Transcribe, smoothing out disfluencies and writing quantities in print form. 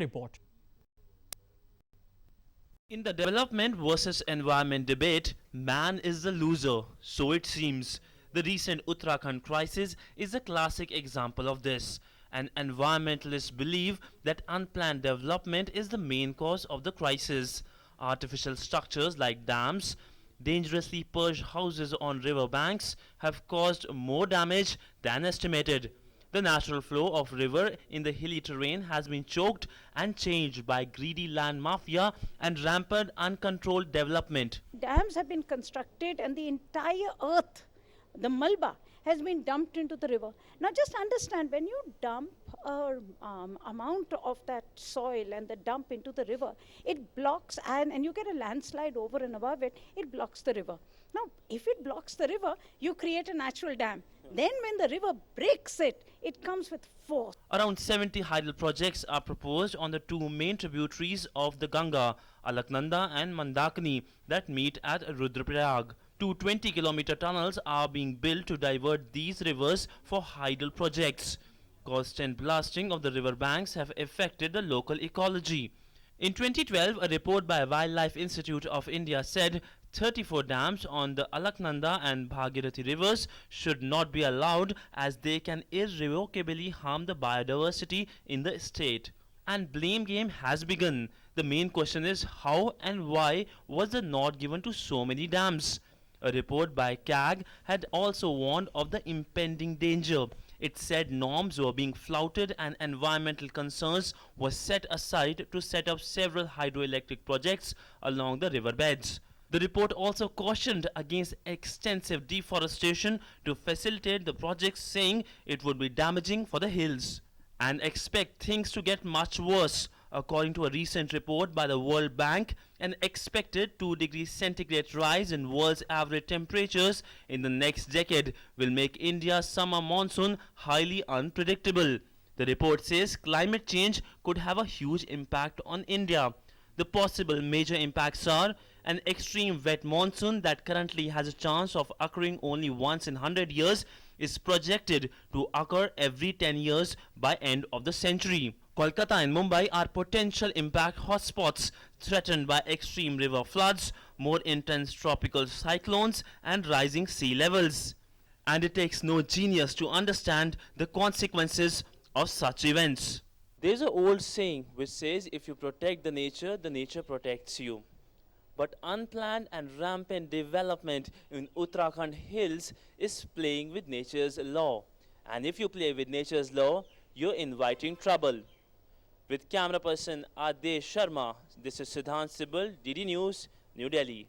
report. In the development versus environment debate, man is the loser, so it seems. The recent Uttarakhand crisis is a classic example of this. And environmentalists believe that unplanned development is the main cause of the crisis. Artificial structures like dams, dangerously perched houses on river banks have caused more damage than estimated. The natural flow of river in the hilly terrain has been choked and changed by greedy land mafia and rampant uncontrolled development. Dams have been constructed and the entire earth, the Malba, has been dumped into the river. Now just understand, when you dump a amount of that soil and the dump into the river, it blocks and you get a landslide over and above it, it blocks the river. Now if it blocks the river, you create a natural dam. Then when the river breaks it, it comes with force. Around 70 hydel projects are proposed on the two main tributaries of the Ganga, Alaknanda and Mandakini, that meet at Rudraprayag. Two 20-kilometer tunnels are being built to divert these rivers for hydel projects. Constant blasting of the river banks have affected the local ecology. In 2012, a report by Wildlife Institute of India said 34 dams on the Alaknanda and Bhagirathi rivers should not be allowed as they can irrevocably harm the biodiversity in the state. And blame game has begun. The main question is how and why was the nod given to so many dams? A report by CAG had also warned of the impending danger. It said norms were being flouted and environmental concerns were set aside to set up several hydroelectric projects along the riverbeds. The report also cautioned against extensive deforestation to facilitate the projects, saying it would be damaging for the hills. And expect things to get much worse. According to a recent report by the World Bank, an expected 2 degrees centigrade rise in world's average temperatures in the next decade will make India's summer monsoon highly unpredictable. The report says climate change could have a huge impact on India. The possible major impacts are an extreme wet monsoon that currently has a chance of occurring only once in 100 years is projected to occur every 10 years by end of the century. Kolkata and Mumbai are potential impact hotspots threatened by extreme river floods, more intense tropical cyclones and rising sea levels. And it takes no genius to understand the consequences of such events. There's an old saying which says if you protect the nature protects you. But unplanned and rampant development in Uttarakhand hills is playing with nature's law. And if you play with nature's law, you're inviting trouble. With camera person Adesh Sharma, this is Sidhant Sibal, DD News, New Delhi.